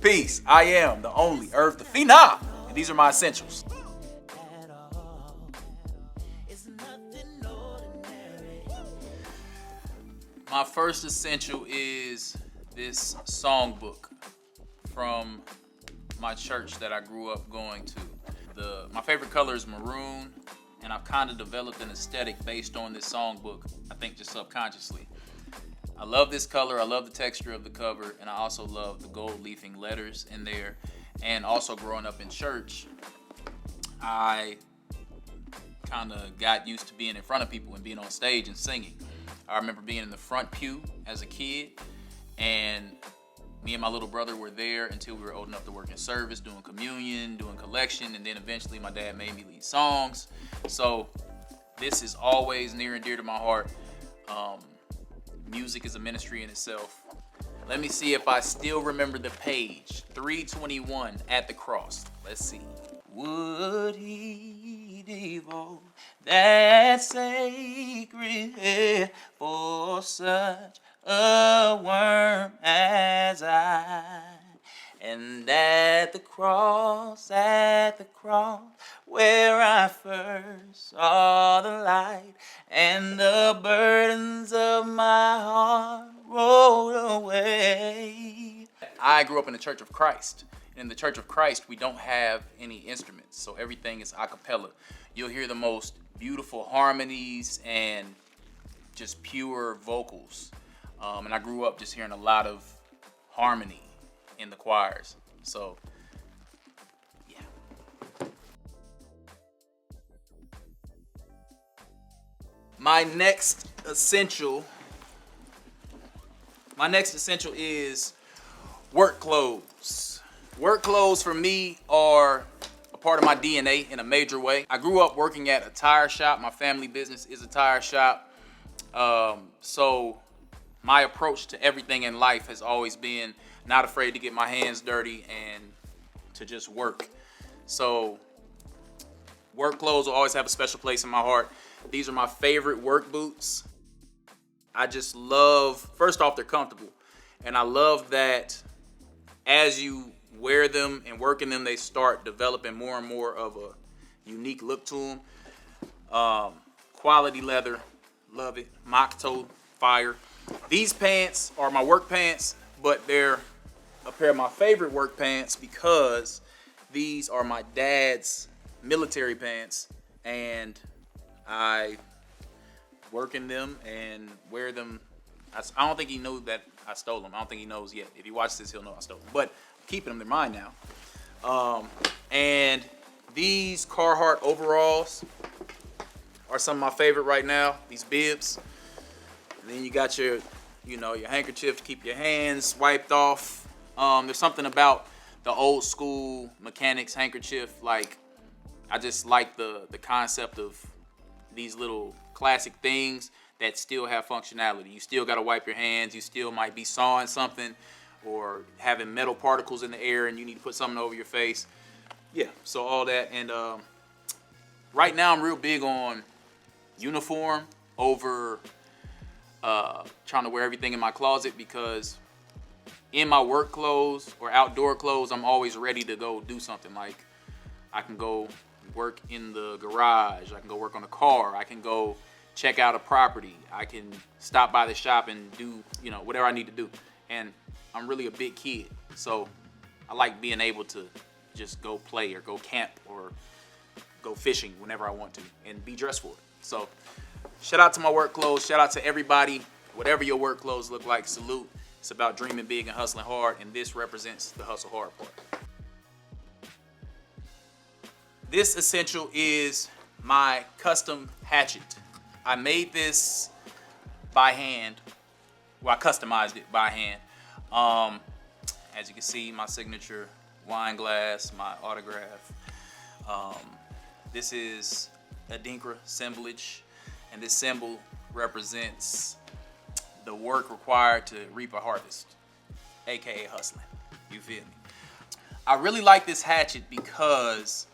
Peace. I am the only Irv Da PHENOM, and these are my essentials. My first essential is this songbook from my church that I grew up going to. My favorite color is maroon, and I've kind of developed an aesthetic based on this songbook, I think just subconsciously. I love this color, I love the texture of the cover, and I also love the gold leafing letters in there. And also growing up in church, I kind of got used to being in front of people and being on stage and singing. I remember being in the front pew as a kid, and me and my little brother were there until we were old enough to work in service, doing communion, doing collection, and then eventually my dad made me lead songs. So this is always near and dear to my heart. Music is a ministry in itself. Let me see if I still remember the page. 321 at the cross. Let's see. Would he devote that sacred for such a worm as I? And at the cross, where I first saw the light, and the burdens of my heart rolled away. I grew up in the Church of Christ. In the Church of Christ, we don't have any instruments, so everything is a cappella. You'll hear the most beautiful harmonies and just pure vocals. And I grew up just hearing a lot of harmony in the choirs. So, yeah. My next essential is work clothes. Work clothes for me are a part of my DNA in a major way. I grew up working at a tire shop. My family business is a tire shop. So my approach to everything in life has always been not afraid to get my hands dirty and to just work. So work clothes will always have a special place in my heart. These are my favorite work boots. I just love, first off, they're comfortable. And I love that as you wear them and work in them, they start developing more and more of a unique look to them. Quality leather, love it. Mock toe, fire. These pants are my work pants, but they're a pair of my favorite work pants because these are my dad's military pants, and I work in them and wear them. I don't think he knows that I stole them. I don't think he knows yet. If he watches this, he'll know I stole them. But I'm keeping them. They're mine now. And these Carhartt overalls are some of my favorite right now. These bibs. And then you got your handkerchief to keep your hands wiped off. There's something about the old school mechanics handkerchief. Like, I just like the concept of these little classic things that still have functionality. You still got to wipe your hands. You still might be sawing something or having metal particles in the air and you need to put something over your face. Yeah, so all that. And right now I'm real big on uniform over trying to wear everything in my closet, because in my work clothes or outdoor clothes, I'm always ready to go do something. Like, I can go work in the garage, I can go work on a car, I can go check out a property, I can stop by the shop and do, whatever I need to do. And I'm really a big kid, so I like being able to just go play or go camp or go fishing whenever I want to and be dressed for it. So shout out to my work clothes, shout out to everybody, whatever your work clothes look like, salute. It's about dreaming big and hustling hard, and this represents the hustle hard part. This essential is my custom hatchet. I made this by hand. Well, I customized it by hand. As you can see, my signature wine glass, my autograph. This is a Adinkra assemblage, and this symbol represents the work required to reap a harvest, aka hustling. You feel me? I really like this hatchet because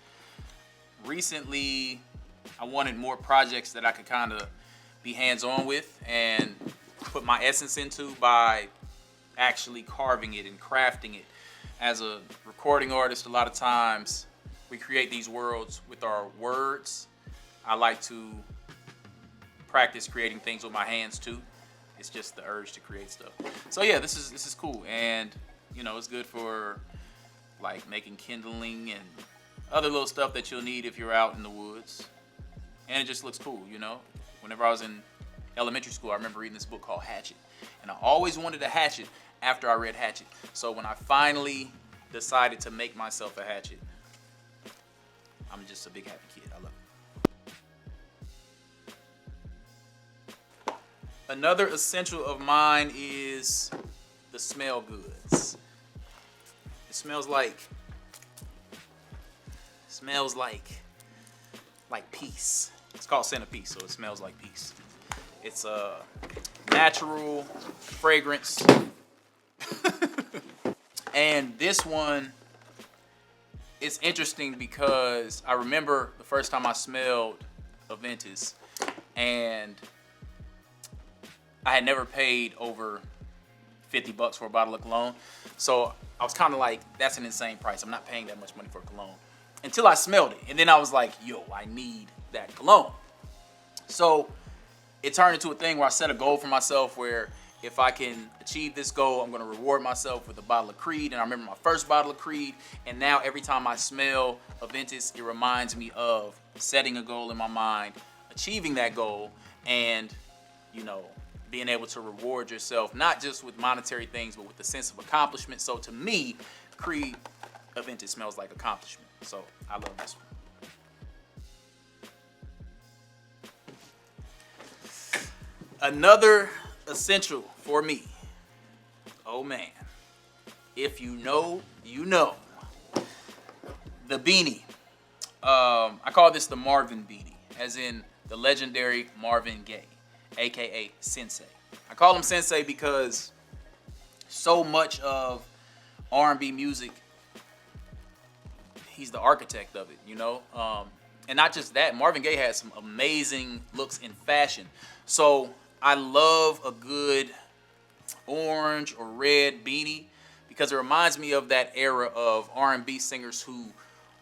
recently I wanted more projects that I could kind of be hands-on with and put my essence into by actually carving it and crafting it, As a recording artist, a lot of times we create these worlds with our words. I like to practice creating things with my hands too. It's just the urge to create stuff. So yeah, this is cool, and you know, it's good for like making kindling and other little stuff that you'll need if you're out in the woods. And it just looks cool, you know. Whenever I was in elementary school, I remember reading this book called Hatchet, and I always wanted a hatchet after I read Hatchet. So when I finally decided to make myself a hatchet, I'm just a big happy kid. I love it. Another essential of mine is the smell goods. It smells like peace. It's called centerpiece, so it smells like peace. It's a natural fragrance. And this one is interesting because I remember the first time I smelled Aventus, and I had never paid over $50 for a bottle of cologne. So I was kind of like, that's an insane price. I'm not paying that much money for cologne. Until I smelled it. And then I was like, yo, I need that cologne. So it turned into a thing where I set a goal for myself where if I can achieve this goal, I'm going to reward myself with a bottle of Creed. And I remember my first bottle of Creed. And now every time I smell Aventus, it reminds me of setting a goal in my mind, achieving that goal, and, you know, being able to reward yourself, not just with monetary things, but with the sense of accomplishment. So to me, Creed Aventus smells like accomplishment. So I love this one. Another essential for me, oh man, if you know, you know, the beanie. I call this the Marvin beanie, as in the legendary Marvin Gaye, aka Sensei. I call him Sensei because so much of R&B music, he's the architect of it, you know? And not just that, Marvin Gaye has some amazing looks in fashion. So I love a good orange or red beanie because it reminds me of that era of R&B singers who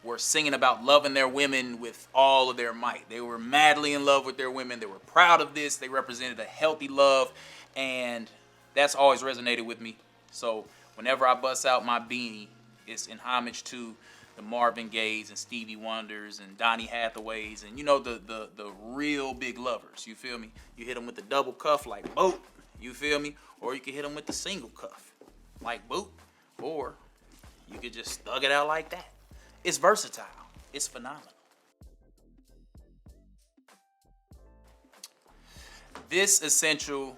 were singing about loving their women with all of their might. They were madly in love with their women. They were proud of this. They represented a healthy love, and that's always resonated with me. So whenever I bust out my beanie, it's in homage to the Marvin Gayes and Stevie Wonders and Donny Hathaways and, you know, the real big lovers, you feel me? You hit them with the double cuff like boop, you feel me? Or you can hit them with the single cuff like boop, or you could just thug it out like that. It's versatile. It's phenomenal. This essential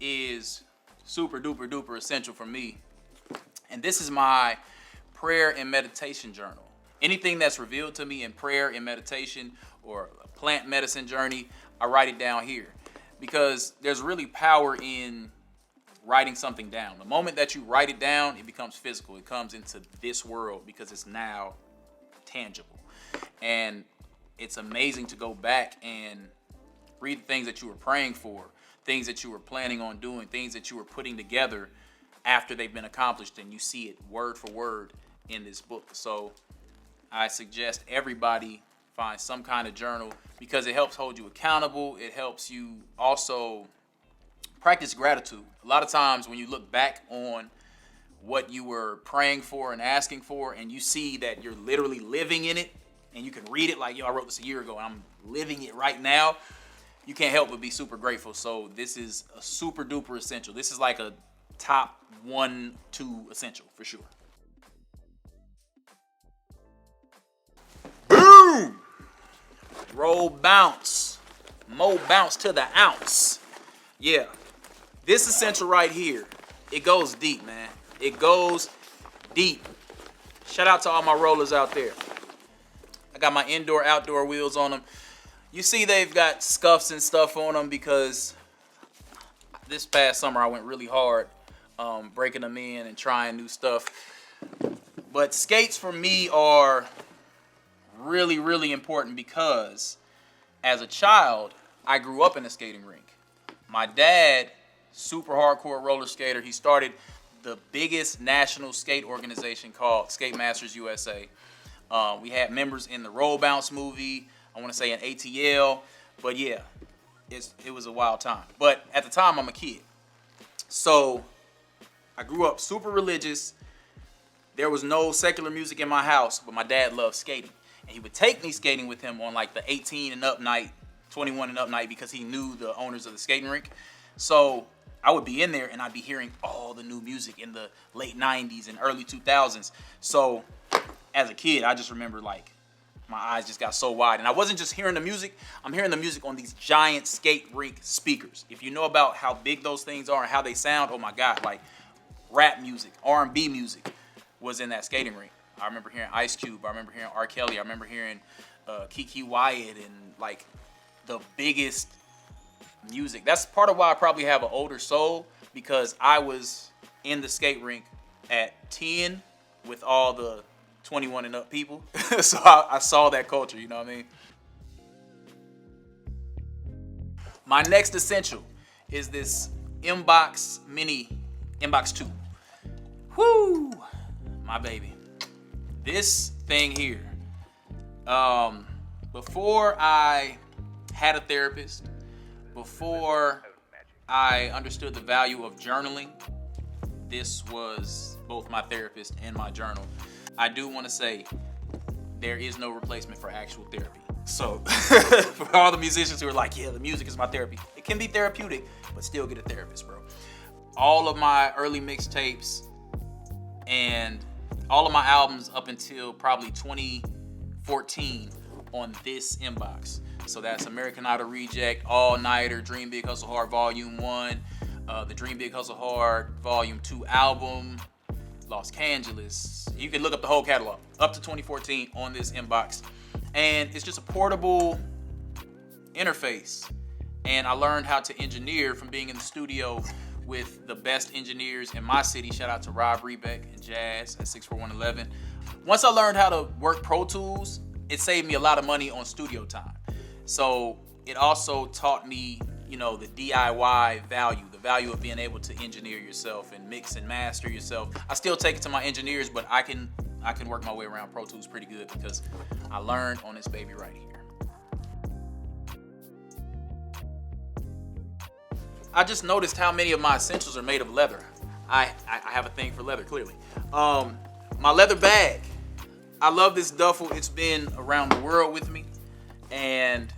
is super duper duper essential for me, and this is my prayer and meditation journal. Anything that's revealed to me in prayer and meditation or a plant medicine journey, I write it down here because there's really power in writing something down. The moment that you write it down, it becomes physical. It comes into this world because it's now tangible. And it's amazing to go back and read the things that you were praying for, things that you were planning on doing, things that you were putting together after they've been accomplished, and you see it word for word in this book. So I suggest everybody find some kind of journal because it helps hold you accountable. It helps you also practice gratitude. A lot of times when you look back on what you were praying for and asking for, and you see that you're literally living in it, and you can read it like, yo, I wrote this a year ago and I'm living it right now, you can't help but be super grateful. So this is a super duper essential. This is like a top 1-2 essential for sure. Boom! Roll bounce. Mo bounce to the ounce. Yeah. This essential right here, it goes deep, man. It goes deep. Shout out to all my rollers out there. I got my indoor outdoor wheels on them. You see they've got scuffs and stuff on them because this past summer I went really hard breaking them in and trying new stuff. But skates for me are really, really important because as a child, I grew up in a skating rink. My dad, super hardcore roller skater, he started the biggest national skate organization called Skate Masters USA. We had members in the Roll Bounce movie, I want to say in ATL, but yeah, it was a wild time. But at the time, I'm a kid. So I grew up super religious. There was no secular music in my house, but my dad loved skating. And he would take me skating with him on like the 18 and up night, 21 and up night, because he knew the owners of the skating rink. So I would be in there and I'd be hearing all the new music in the late 90s and early 2000s. So as a kid, I just remember like my eyes just got so wide. And I wasn't just hearing the music, I'm hearing the music on these giant skate rink speakers. If you know about how big those things are and how they sound, oh my God, like rap music, R&B music was in that skating rink. I remember hearing Ice Cube, I remember hearing R. Kelly, I remember hearing Kiki Wyatt and like the biggest music. That's part of why I probably have an older soul, because I was in the skate rink at 10 with all the 21 and up people. So I saw that culture, you know what I mean? My next essential is this Inbox Mini, Inbox 2. Whoo, my baby. This thing here, before I had a therapist, before I understood the value of journaling, this was both my therapist and my journal. I do want to say there is no replacement for actual therapy. So for all the musicians who are like, yeah, the music is my therapy, it can be therapeutic, but still get a therapist, bro. All of my early mixtapes and all of my albums up until probably 2014 on this inbox. So that's American Idol Reject, All Nighter, Dream Big Hustle Hard Volume 1, the Dream Big Hustle Hard Volume 2 album, Los Angeles. You can look up the whole catalog up to 2014 on this inbox. And it's just a portable interface. And I learned how to engineer from being in the studio with the best engineers in my city. Shout out to Rob Rebeck and Jazz at 64111. Once I learned how to work Pro Tools, it saved me a lot of money on studio time. So it also taught me, you know, the DIY value, the value of being able to engineer yourself and mix and master yourself. I still take it to my engineers, but I can work my way around Pro Tools pretty good because I learned on this baby right here. I just noticed how many of my essentials are made of leather. I have a thing for leather, clearly. My leather bag. I love this duffel. It's been around the world with me. And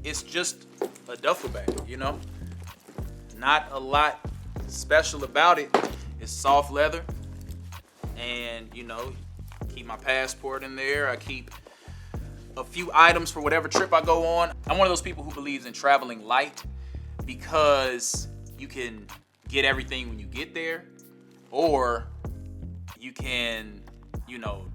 it's just a duffel bag, you know? Not a lot special about it. It's soft leather. And, you know, keep my passport in there. I keep a few items for whatever trip I go on. I'm one of those people who believes in traveling light, because you can get everything when you get there, or you can, you know,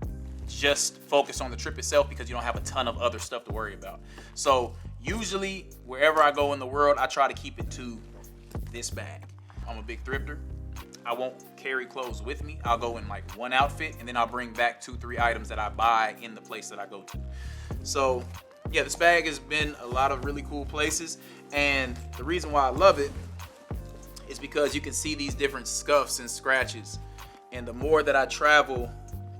just focus on the trip itself because you don't have a ton of other stuff to worry about. So usually wherever I go in the world, I try to keep it to this bag. I'm a big thrifter. I won't carry clothes with me. I'll go in like one outfit and then I'll bring back 2-3 items that I buy in the place that I go to. So yeah, this bag has been a lot of really cool places, and the reason why I love it is because you can see these different scuffs and scratches, and the more that I travel,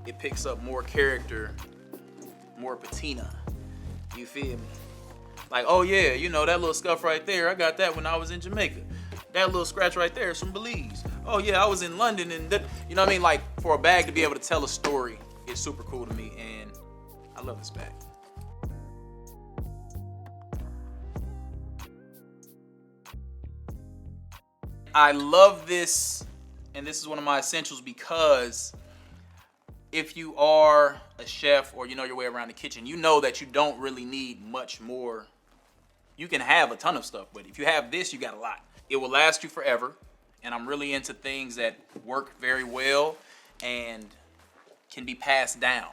it picks up more character, more patina. You feel me? Like, oh yeah, you know, that little scuff right there, I got that when I was in Jamaica. That little scratch right there is from Belize. Oh yeah, I was in London, and that, you know what I mean? Like, for a bag to be able to tell a story is super cool to me, and I love this bag. I love this, and this is one of my essentials, because if you are a chef or you know your way around the kitchen, you know that you don't really need much more. You can have a ton of stuff, but if you have this, you got a lot. It will last you forever, and I'm really into things that work very well and can be passed down.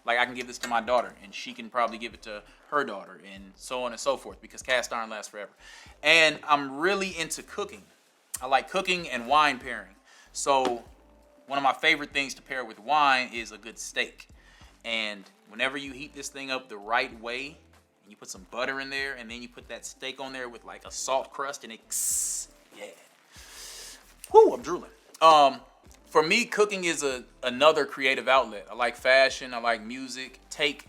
Like, I can give this to my daughter, and she can probably give it to her daughter, and so on and so forth, because cast iron lasts forever. And I'm really into cooking. I like cooking and wine pairing. So one of my favorite things to pair with wine is a good steak. And whenever you heat this thing up the right way, and you put some butter in there, and then you put that steak on there with like a salt crust, and it, yeah. Whoo, I'm drooling. For me, cooking is another creative outlet. I like fashion, I like music. Take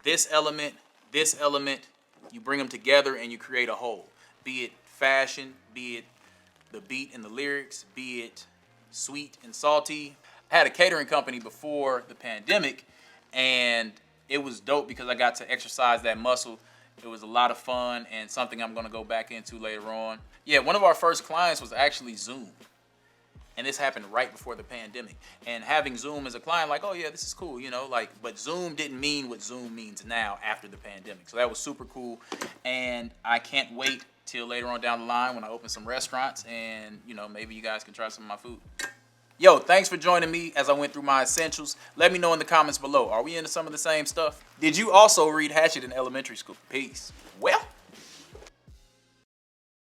this element, you bring them together and you create a whole. Be it fashion, be it the beat and the lyrics, be it sweet and salty. I had a catering company before the pandemic, and it was dope because I got to exercise that muscle. It was a lot of fun and something I'm gonna go back into later on. Yeah, one of our first clients was actually Zoom. And this happened right before the pandemic. And having Zoom as a client, like, oh yeah, this is cool, you know, like, but Zoom didn't mean what Zoom means now after the pandemic. So that was super cool. And I can't wait till later on down the line when I open some restaurants and, you know, maybe you guys can try some of my food. Yo, thanks for joining me as I went through my essentials. Let me know in the comments below. Are we into some of the same stuff? Did you also read Hatchet in elementary school? Peace. Well.